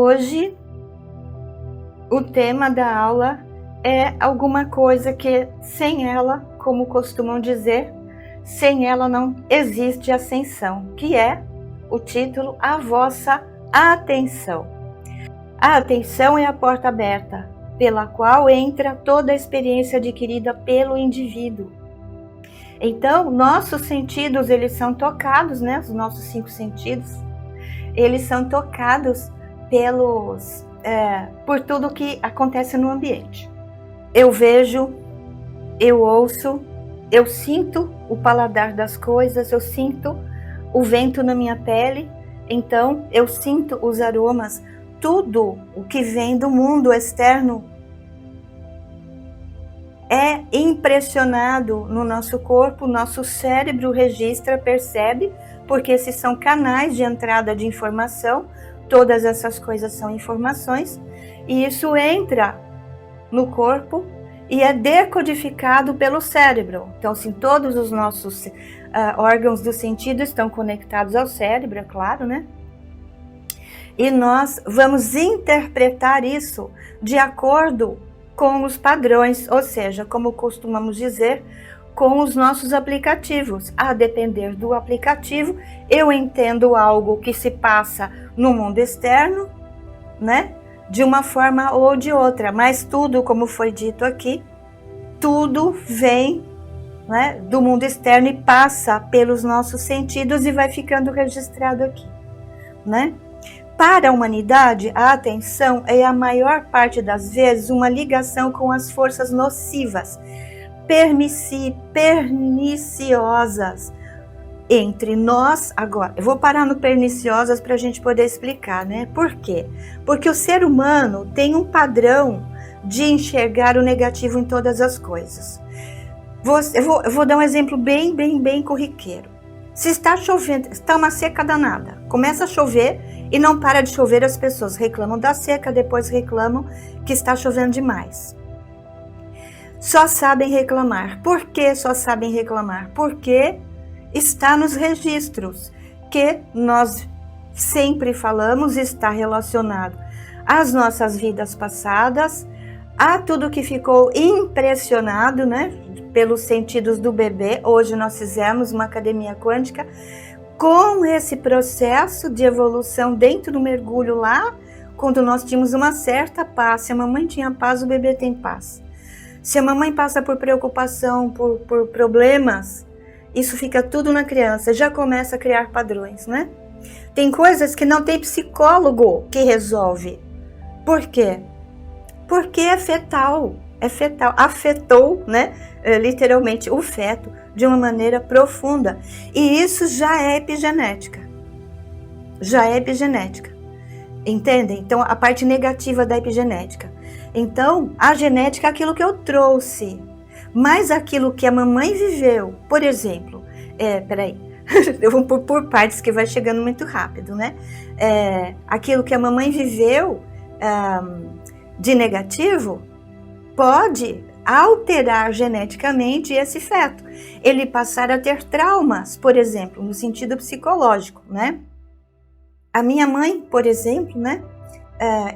Hoje, o tema da aula é alguma coisa que, sem ela, como costumam dizer, sem ela não existe ascensão, que é o título A Vossa Atenção. A atenção é a porta aberta, pela qual entra toda a experiência adquirida pelo indivíduo. Então, nossos sentidos, eles são tocados, né? Os nossos 5 sentidos, eles são tocados por tudo que acontece no ambiente. Eu vejo, eu ouço, eu sinto o paladar das coisas, eu sinto o vento na minha pele, então eu sinto os aromas, tudo o que vem do mundo externo é impressionado no nosso corpo, nosso cérebro registra, percebe, porque esses são canais de entrada de informação, todas essas coisas são informações, e isso entra no corpo e é decodificado pelo cérebro. Então, assim, todos os nossos órgãos do sentido estão conectados ao cérebro, é claro, né? E nós vamos interpretar isso de acordo com os padrões, ou seja, como costumamos dizer, com os nossos aplicativos. A depender do aplicativo, eu entendo algo que se passa no mundo externo, né? De uma forma ou de outra, mas tudo, como foi dito aqui, tudo vem, né, do mundo externo e passa pelos nossos sentidos e vai ficando registrado aqui, né? Para a humanidade, a atenção é a maior parte das vezes uma ligação com as forças nocivas, perniciosas entre nós. Agora, eu vou parar no perniciosas para a gente poder explicar, né? Por quê? Porque o ser humano tem um padrão de enxergar o negativo em todas as coisas. Eu vou dar um exemplo bem corriqueiro. Se está chovendo, está uma seca danada, começa a chover e não para de chover, as pessoas reclamam da seca, depois reclamam que está chovendo demais. Só sabem reclamar. Por que só sabem reclamar? Porque está nos registros que nós sempre falamos, está relacionado às nossas vidas passadas, a tudo que ficou impressionado, né, pelos sentidos do bebê. Hoje nós fizemos uma academia quântica com esse processo de evolução dentro do mergulho lá, quando nós tínhamos uma certa paz. Se a mamãe tinha paz, o bebê tem paz. Se a mamãe passa por preocupação, por problemas, isso fica tudo na criança, já começa a criar padrões, né? Tem coisas que não tem psicólogo que resolve. Por quê? Porque é fetal, afetou, né, literalmente o feto de uma maneira profunda. E isso já é epigenética. Entendem? Então, a parte negativa da epigenética. Então, a genética é aquilo que eu trouxe, mas aquilo que a mamãe viveu, por exemplo, eu vou por partes que vai chegando muito rápido, né? Aquilo que a mamãe viveu de negativo pode alterar geneticamente esse feto, ele passar a ter traumas, por exemplo, no sentido psicológico, né? A minha mãe, por exemplo, né?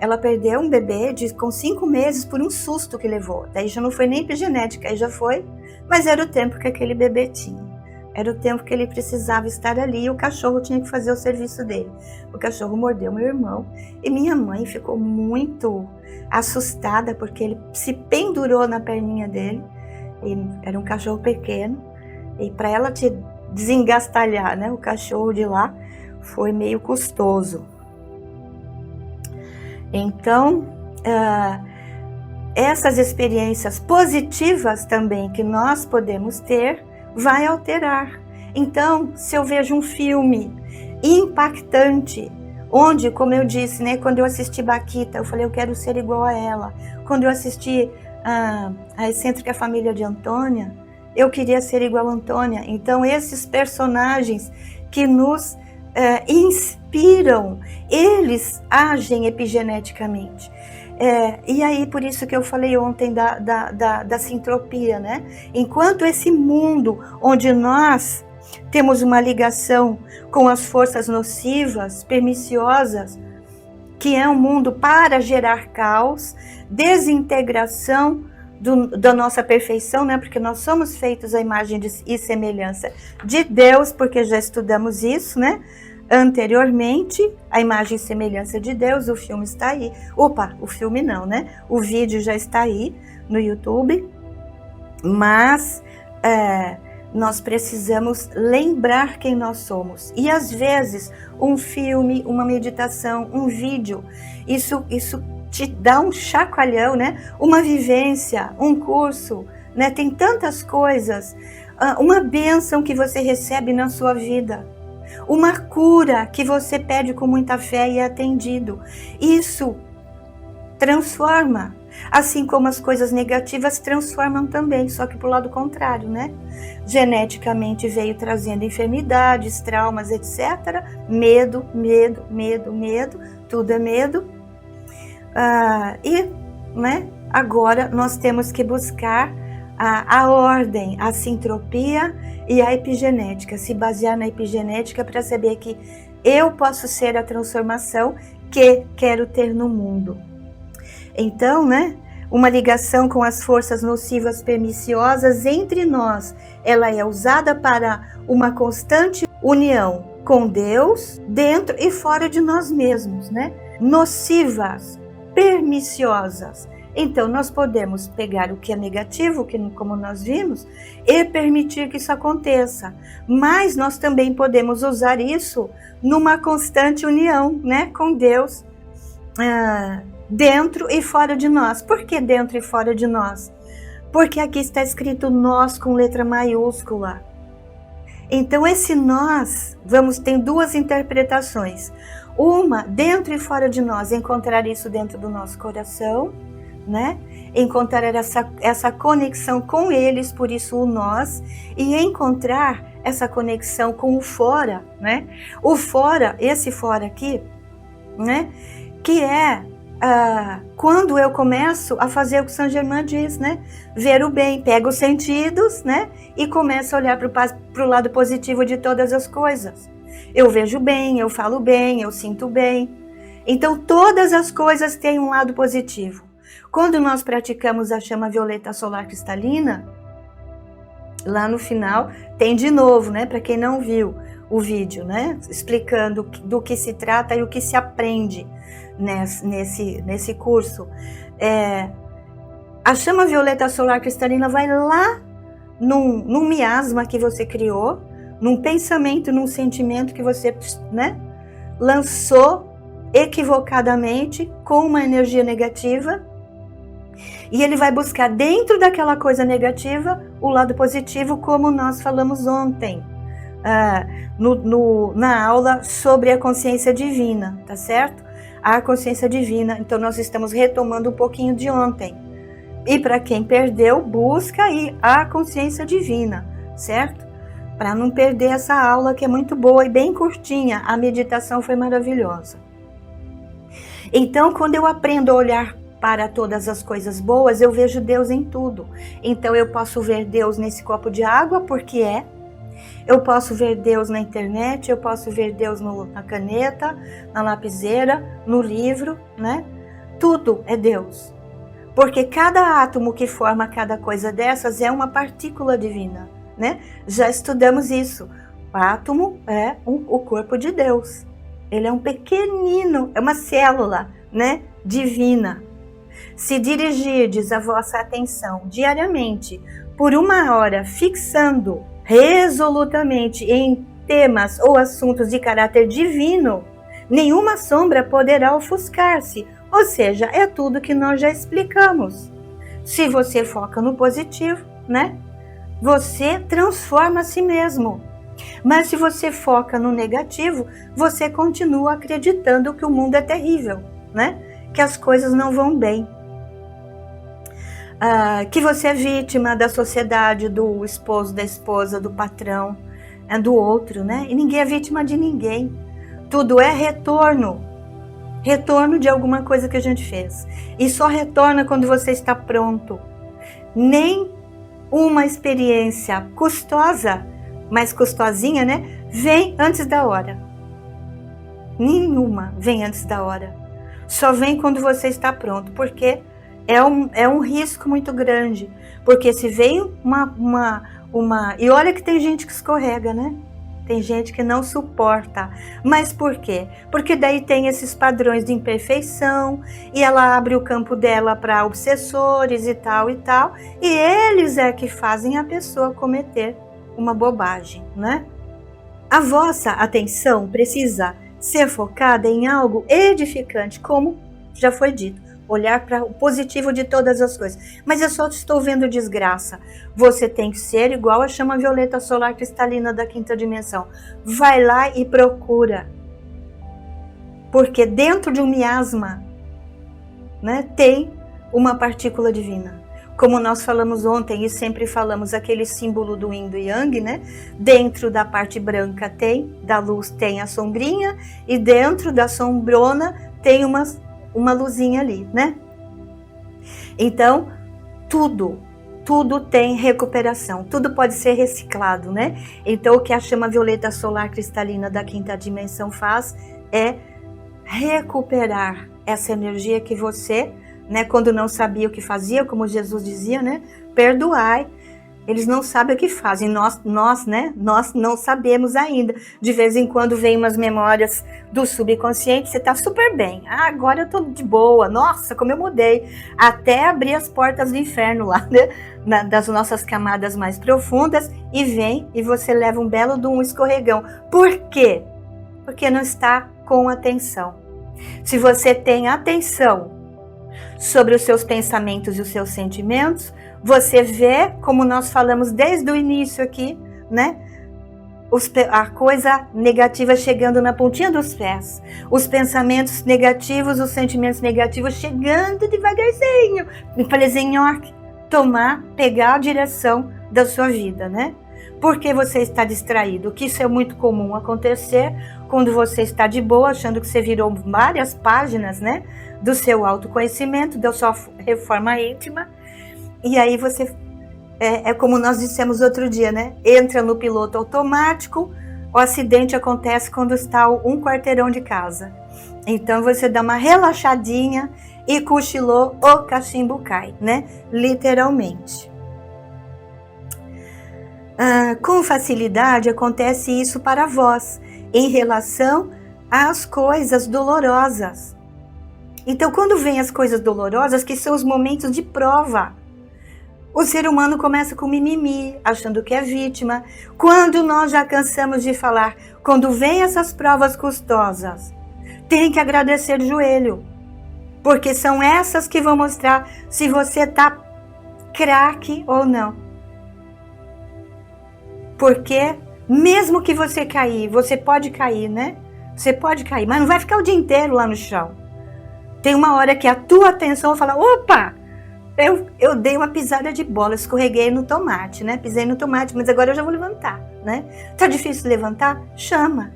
Ela perdeu um bebê com 5 meses por um susto que levou. Daí já não foi nem epigenética, aí já foi, mas era o tempo que aquele bebê tinha. Era o tempo que ele precisava estar ali e o cachorro tinha que fazer o serviço dele. O cachorro mordeu meu irmão e minha mãe ficou muito assustada porque ele se pendurou na perninha dele. Era um cachorro pequeno e para ela te desengastalhar, né, o cachorro de lá foi meio custoso. Então, essas experiências positivas também que nós podemos ter, vai alterar. Então, se eu vejo um filme impactante, onde, como eu disse, né, quando eu assisti Baquita, eu falei, eu quero ser igual a ela. Quando eu assisti a Excêntrica Família de Antônia, eu queria ser igual a Antônia. Então, esses personagens que nos inspiram, eles agem epigeneticamente. E aí, por isso que eu falei ontem da sintropia, né? Enquanto esse mundo onde nós temos uma ligação com as forças nocivas, perniciosas, que é um mundo para gerar caos, desintegração da nossa perfeição, né? Porque nós somos feitos à imagem e semelhança de Deus, porque já estudamos isso, né? Anteriormente, a imagem e semelhança de Deus, o filme está aí. Opa, o filme não, né? O vídeo já está aí no YouTube, mas nós precisamos lembrar quem nós somos. E às vezes, um filme, uma meditação, um vídeo, isso te dá um chacoalhão, né? Uma vivência, um curso, né? Tem tantas coisas, uma bênção que você recebe na sua vida, uma cura que você pede com muita fé e é atendido. Isso transforma, assim como as coisas negativas transformam também, só que pro lado contrário, né? Geneticamente veio trazendo enfermidades, traumas, etc. Medo, medo, medo, medo, tudo é medo. Né, agora nós temos que buscar a ordem, a sintropia e a epigenética, se basear na epigenética para saber que eu posso ser a transformação que quero ter no mundo. Então, né, uma ligação com as forças nocivas perniciosas entre nós, ela é usada para uma constante união com Deus, dentro e fora de nós mesmos, né? Nocivas, perniciosas. Então, nós podemos pegar o que é negativo, como nós vimos, e permitir que isso aconteça. Mas nós também podemos usar isso numa constante união, né, com Deus, dentro e fora de nós. Por que dentro e fora de nós? Porque aqui está escrito nós com letra maiúscula. Então, esse nós, tem duas interpretações. Uma, dentro e fora de nós, encontrar isso dentro do nosso coração, né? Encontrar essa conexão com eles, por isso o nós, e encontrar essa conexão com o fora, né? O fora, esse fora aqui, né? Que é quando eu começo a fazer o que Saint Germain diz, né? Ver o bem, pego os sentidos, né? E começo a olhar para o lado positivo de todas as coisas. Eu vejo bem, eu falo bem, eu sinto bem. Então, todas as coisas têm um lado positivo. Quando nós praticamos a chama violeta solar cristalina, lá no final, tem de novo, né? Para quem não viu o vídeo, né? Explicando do que se trata e o que se aprende nesse curso. A chama violeta solar cristalina vai lá num miasma que você criou, num pensamento, num sentimento que você, né, lançou equivocadamente com uma energia negativa, e ele vai buscar dentro daquela coisa negativa o lado positivo, como nós falamos ontem, na aula sobre a consciência divina, tá certo? A consciência divina, então nós estamos retomando um pouquinho de ontem. E para quem perdeu, busca aí a consciência divina, certo? Para não perder essa aula que é muito boa e bem curtinha, a meditação foi maravilhosa. Então, quando eu aprendo a olhar para todas as coisas boas, eu vejo Deus em tudo. Então, eu posso ver Deus nesse copo de água, porque eu posso ver Deus na internet, eu posso ver Deus na caneta, na lapiseira, no livro, né? Tudo é Deus. Porque cada átomo que forma cada coisa dessas é uma partícula divina, né? Já estudamos isso. O átomo é o corpo de Deus. Ele é um pequenino, é uma célula, né? Divina. Se dirigirdes a vossa atenção diariamente por 1 hora, fixando resolutamente em temas ou assuntos de caráter divino, nenhuma sombra poderá ofuscar-se. Ou seja, é tudo que nós já explicamos. Se você foca no positivo, né? Você transforma a si mesmo. Mas se você foca no negativo, você continua acreditando que o mundo é terrível, né? Que as coisas não vão bem. Que você é vítima da sociedade, do esposo, da esposa, do patrão, do outro, né? E ninguém é vítima de ninguém. Tudo é retorno de alguma coisa que a gente fez. E só retorna quando você está pronto. Nem uma experiência custosa, mais custosinha, né? Vem antes da hora. Nenhuma vem antes da hora. Só vem quando você está pronto, porque é um risco muito grande. Porque se vem E olha que tem gente que escorrega, né? Tem gente que não suporta. Mas por quê? Porque daí tem esses padrões de imperfeição, e ela abre o campo dela para obsessores e tal, e eles é que fazem a pessoa cometer uma bobagem, né? A vossa atenção precisa ser focada em algo edificante, como já foi dito. Olhar para o positivo de todas as coisas. Mas eu só estou vendo desgraça. Você tem que ser igual a chama violeta solar cristalina da quinta dimensão. Vai lá e procura. Porque dentro de um miasma, né, tem uma partícula divina. Como nós falamos ontem e sempre falamos, aquele símbolo do yin e do yang, né? Dentro da parte branca da luz tem a sombrinha, e dentro da sombrona tem uma luzinha ali, né? Então, tudo tem recuperação, tudo pode ser reciclado, né? Então, o que a chama violeta solar cristalina da quinta dimensão faz é recuperar essa energia que você, né, quando não sabia o que fazia, como Jesus dizia, né? Perdoai. Eles não sabem o que fazem, nós não sabemos ainda. De vez em quando vem umas memórias do subconsciente, você tá super bem. Ah, agora eu tô de boa, nossa, como eu mudei. Até abrir as portas do inferno lá, né? Das nossas camadas mais profundas, e vem e você leva um belo de um escorregão. Por quê? Porque não está com atenção. Se você tem atenção sobre os seus pensamentos e os seus sentimentos, você vê, como nós falamos desde o início aqui, né? A coisa negativa chegando na pontinha dos pés. Os pensamentos negativos, os sentimentos negativos chegando devagarzinho. Pegar a direção da sua vida, né? Porque você está distraído, que isso é muito comum acontecer quando você está de boa, achando que você virou várias páginas, né? Do seu autoconhecimento, da sua reforma íntima. E aí você, como nós dissemos outro dia, né? Entra no piloto automático, o acidente acontece quando está um quarteirão de casa. Então você dá uma relaxadinha e cochilou, o cachimbo cai, né? Literalmente. Com facilidade acontece isso para vós, em relação às coisas dolorosas. Então, quando vem as coisas dolorosas, que são os momentos de prova, o ser humano começa com mimimi, achando que é vítima. Quando nós já cansamos de falar, quando vem essas provas custosas, tem que agradecer de joelho, porque são essas que vão mostrar se você está craque ou não. Porque mesmo que você cair, você pode cair, né? Você pode cair, mas não vai ficar o dia inteiro lá no chão. Tem uma hora que a tua atenção fala, opa, eu dei uma pisada de bola, escorreguei no tomate, né? Pisei no tomate, mas agora eu já vou levantar, né? Tá difícil levantar? Chama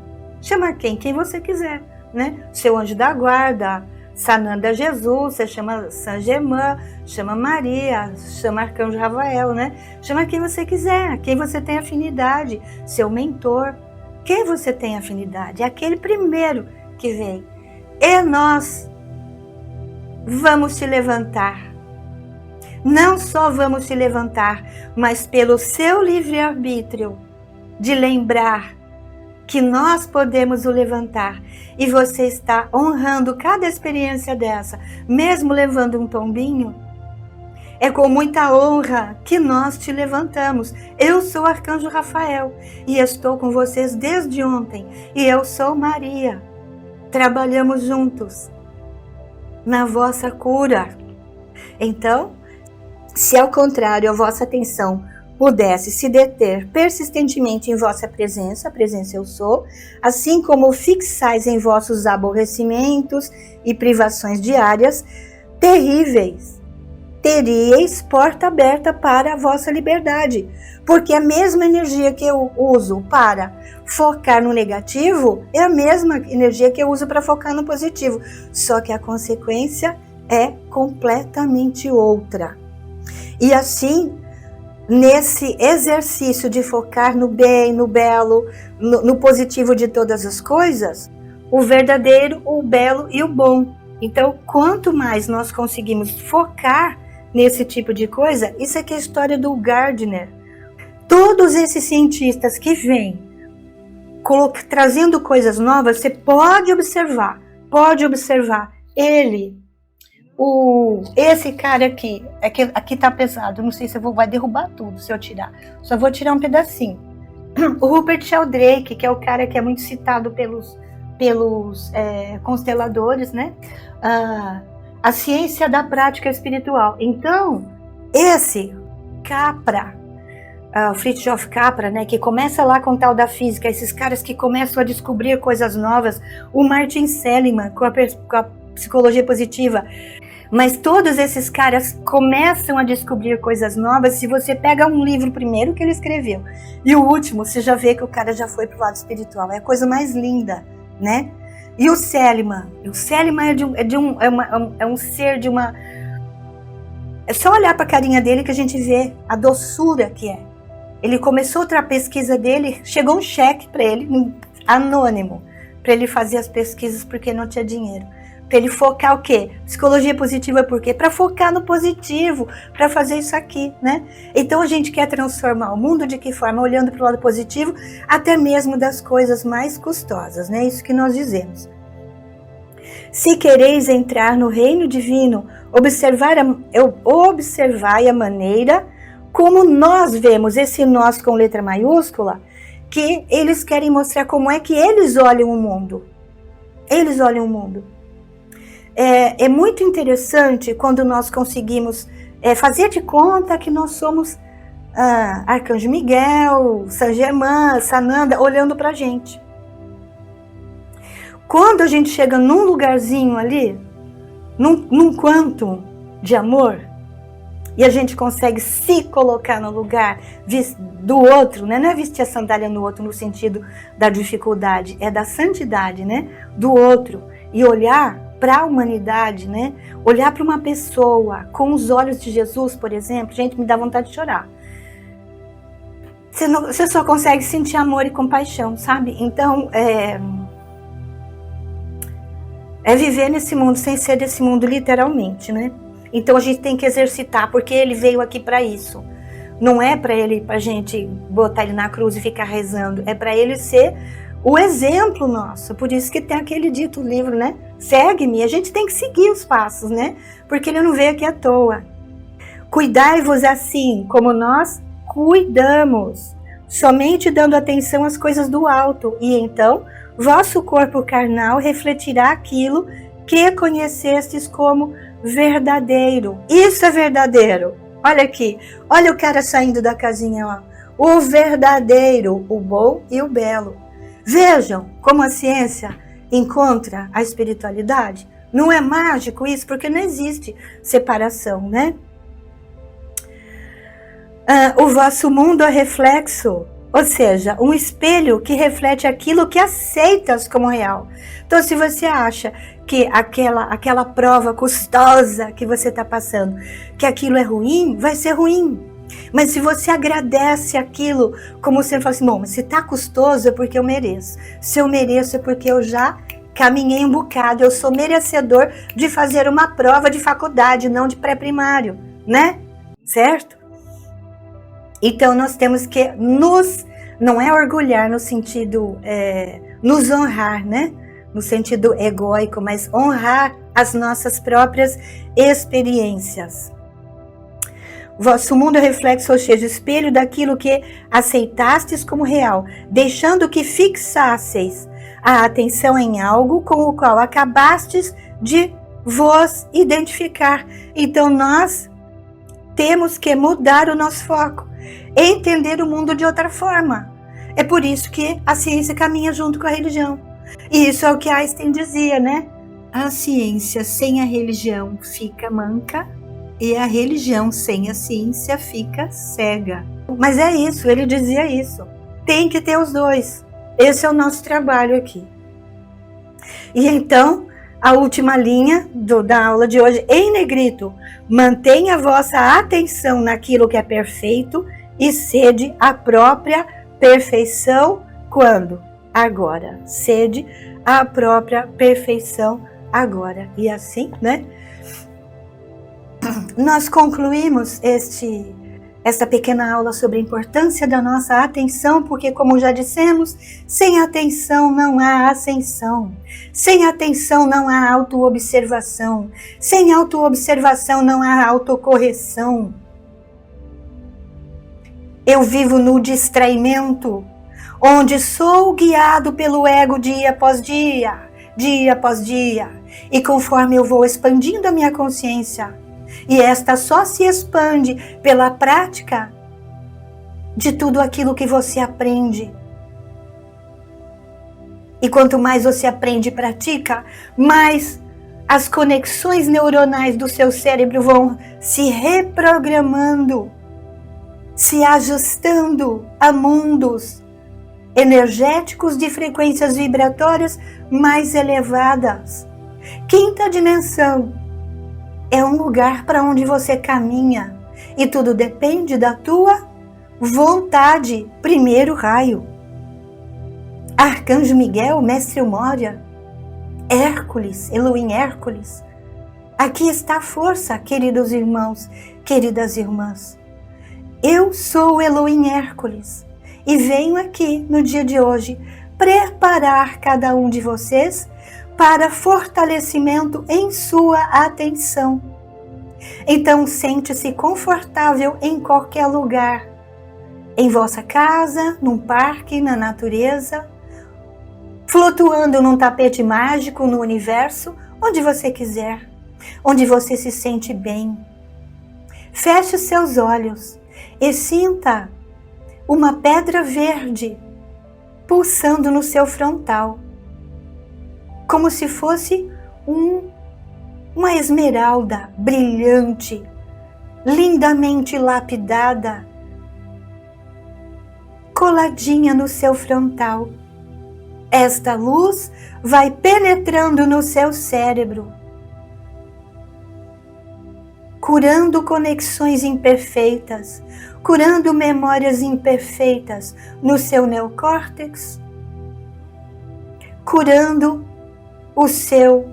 quem você quiser, né? Seu anjo da guarda, Sananda Jesus, você chama San Germain, chama Maria, chama Arcanjo Rafael, né? Chama quem você quiser, quem você tem afinidade, seu mentor, quem você tem afinidade, é aquele primeiro que vem. E nós vamos te levantar. Não só vamos te levantar, mas pelo seu livre-arbítrio de lembrar que nós podemos o levantar. E você está honrando cada experiência dessa, mesmo levando um tombinho. É com muita honra que nós te levantamos. Eu sou o Arcanjo Rafael e estou com vocês desde ontem. E eu sou Maria. Trabalhamos juntos na vossa cura. Então, se ao contrário a vossa atenção pudesse se deter persistentemente em vossa presença, a presença eu sou, assim como fixais em vossos aborrecimentos e privações diárias, terríveis, teríeis porta aberta para a vossa liberdade, porque a mesma energia que eu uso para focar no negativo é a mesma energia que eu uso para focar no positivo, só que a consequência é completamente outra. E assim, nesse exercício de focar no bem, no belo, no positivo de todas as coisas, o verdadeiro, o belo e o bom Então, quanto mais nós conseguimos focar nesse tipo de coisa, isso aqui é a história do Gardner. Todos esses cientistas que vêm trazendo coisas novas, você pode observar. Esse cara aqui, aqui tá pesado, não sei se vai derrubar tudo se eu tirar. Só vou tirar um pedacinho. O Rupert Sheldrake, que é o cara que é muito citado pelos consteladores, né? A ciência da prática espiritual. Então, esse Capra, Fritjof Capra, né, que começa lá com o tal da física, esses caras que começam a descobrir coisas novas, o Martin Seligman com a psicologia positiva, mas todos esses caras começam a descobrir coisas novas. Se você pega um livro primeiro que ele escreveu e o último, você já vê que o cara já foi pro lado espiritual, é a coisa mais linda, né? E o Seligman é um ser de uma... É só olhar para a carinha dele que a gente vê a doçura que é. Ele começou outra pesquisa dele, chegou um cheque para ele, anônimo, para ele fazer as pesquisas porque não tinha dinheiro. Para ele focar o quê? Psicologia positiva por quê? Para focar no positivo, para fazer isso aqui, né? Então a gente quer transformar o mundo de que forma? Olhando para o lado positivo, até mesmo das coisas mais custosas, né? Isso que nós dizemos. Se quereis entrar no reino divino, observai a maneira como nós vemos, esse nós com letra maiúscula, que eles querem mostrar como é que eles olham o mundo. Eles olham o mundo. É muito interessante quando nós conseguimos fazer de conta que nós somos Arcanjo Miguel, Saint Germain, Sananda, olhando pra gente. Quando a gente chega num lugarzinho ali, num quantum de amor, e a gente consegue se colocar no lugar do outro, né? Não é vestir a sandália no outro no sentido da dificuldade, é da santidade, né? Do outro, e olhar para a humanidade, né? Olhar para uma pessoa com os olhos de Jesus, por exemplo, gente, me dá vontade de chorar. Você só consegue sentir amor e compaixão, sabe? Então, viver nesse mundo sem ser desse mundo literalmente, né? Então a gente tem que exercitar, porque ele veio aqui para isso. Não é pra gente botar ele na cruz e ficar rezando, é para ele ser o exemplo nosso. Por isso que tem aquele dito livro, né? Segue-me, a gente tem que seguir os passos, né? Porque ele não veio aqui à toa. Cuidai-vos assim como nós cuidamos, somente dando atenção às coisas do alto, e então vosso corpo carnal refletirá aquilo que conhecestes como verdadeiro. Isso é verdadeiro. Olha aqui, olha o cara saindo da casinha, ó. O verdadeiro, o bom e o belo. Vejam como a ciência encontra a espiritualidade. Não é mágico isso, porque não existe separação, né? O vosso mundo é reflexo, ou seja, um espelho que reflete aquilo que aceitas como real. Então, se você acha que aquela prova custosa que você está passando, que aquilo é ruim, vai ser ruim. Mas se você agradece aquilo, como você fala assim, bom, mas se está custoso é porque eu mereço. Se eu mereço é porque eu já caminhei um bocado, eu sou merecedor de fazer uma prova de faculdade, não de pré-primário, né? Certo? Então nós temos que não é orgulhar no sentido, nos honrar, né? No sentido egóico, mas honrar as nossas próprias experiências. Vosso mundo é reflexo, ou seja, espelho daquilo que aceitastes como real, deixando que fixasseis a atenção em algo com o qual acabastes de vos identificar. Então nós temos que mudar o nosso foco, entender o mundo de outra forma. É por isso que a ciência caminha junto com a religião. E isso é o que Einstein dizia, né? A ciência sem a religião fica manca e a religião sem a ciência fica cega. Mas é isso, ele dizia isso. Tem que ter os dois. Esse é o nosso trabalho aqui. E então, a última linha da aula de hoje, em negrito, mantenha a vossa atenção naquilo que é perfeito e sede a própria perfeição quando? Agora. Sede a própria perfeição agora. E assim, né? Nós concluímos esta pequena aula sobre a importância da nossa atenção, porque, como já dissemos, sem atenção não há ascensão, sem atenção não há autoobservação, sem autoobservação não há autocorreção. Eu vivo no distraimento, onde sou guiado pelo ego dia após dia, dia após dia, e conforme eu vou expandindo a minha consciência, e esta só se expande pela prática de tudo aquilo que você aprende. E quanto mais você aprende e pratica, mais as conexões neuronais do seu cérebro vão se reprogramando, se ajustando a mundos energéticos de frequências vibratórias mais elevadas. Quinta dimensão é um lugar para onde você caminha e tudo depende da tua vontade. Primeiro raio. Arcanjo Miguel, Mestre Moria, Hércules, Elohim Hércules. Aqui está a força, queridos irmãos, queridas irmãs. Eu sou Elohim Hércules e venho aqui no dia de hoje preparar cada um de vocês para fortalecimento em sua atenção. Então sente-se confortável em qualquer lugar, em vossa casa, num parque, na natureza, flutuando num tapete mágico no universo, onde você quiser, onde você se sente bem. Feche os seus olhos e sinta uma pedra verde pulsando no seu frontal, como se fosse uma esmeralda brilhante, lindamente lapidada, coladinha no seu frontal. Esta luz vai penetrando no seu cérebro, curando conexões imperfeitas, curando memórias imperfeitas no seu neocórtex, curando o seu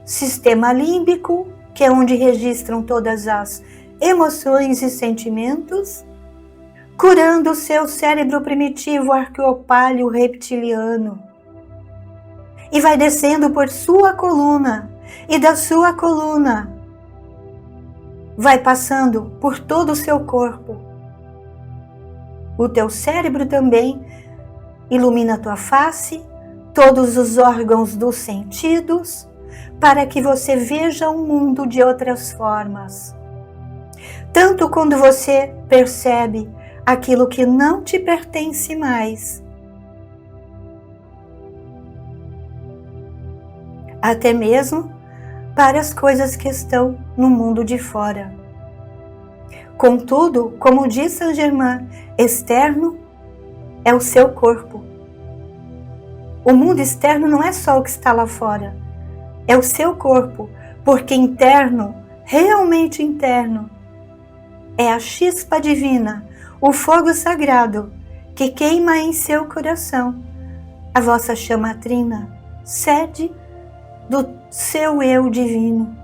sistema límbico, que é onde registram todas as emoções e sentimentos, curando o seu cérebro primitivo arqueopáleo reptiliano. E vai descendo por sua coluna, e da sua coluna vai passando por todo o seu corpo. O teu cérebro também ilumina a tua face, todos os órgãos dos sentidos, para que você veja o mundo de outras formas. Tanto quando você percebe aquilo que não te pertence mais, até mesmo para as coisas que estão no mundo de fora. Contudo, como diz Saint Germain, externo é o seu corpo. O mundo externo não é só o que está lá fora, é o seu corpo, porque interno, realmente interno, é a chispa divina, o fogo sagrado que queima em seu coração, a vossa chama trina, sede do seu eu divino.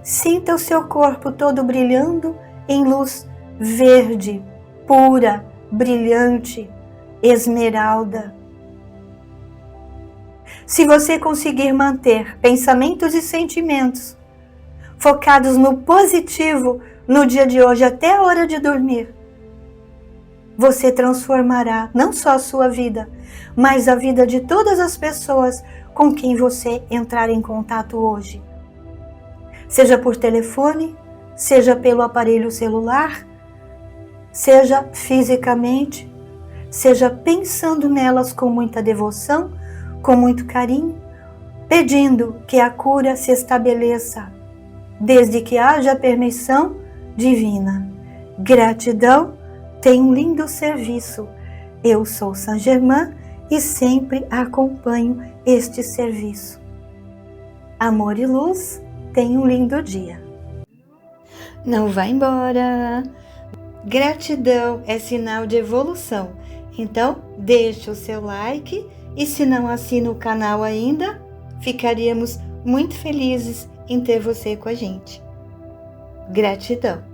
Sinta o seu corpo todo brilhando em luz verde, pura, brilhante, esmeralda. Se você conseguir manter pensamentos e sentimentos focados no positivo no dia de hoje até a hora de dormir, você transformará não só a sua vida, mas a vida de todas as pessoas com quem você entrar em contato hoje. Seja por telefone, seja pelo aparelho celular, seja fisicamente, seja pensando nelas com muita devoção, com muito carinho, pedindo que a cura se estabeleça, desde que haja permissão divina. Gratidão, tenha um lindo serviço. Eu sou Saint Germain e sempre acompanho este serviço. Amor e luz, tenha um lindo dia. Não vá embora. Gratidão é sinal de evolução. Então, deixe o seu like E se não assina o canal ainda, ficaríamos muito felizes em ter você com a gente. Gratidão!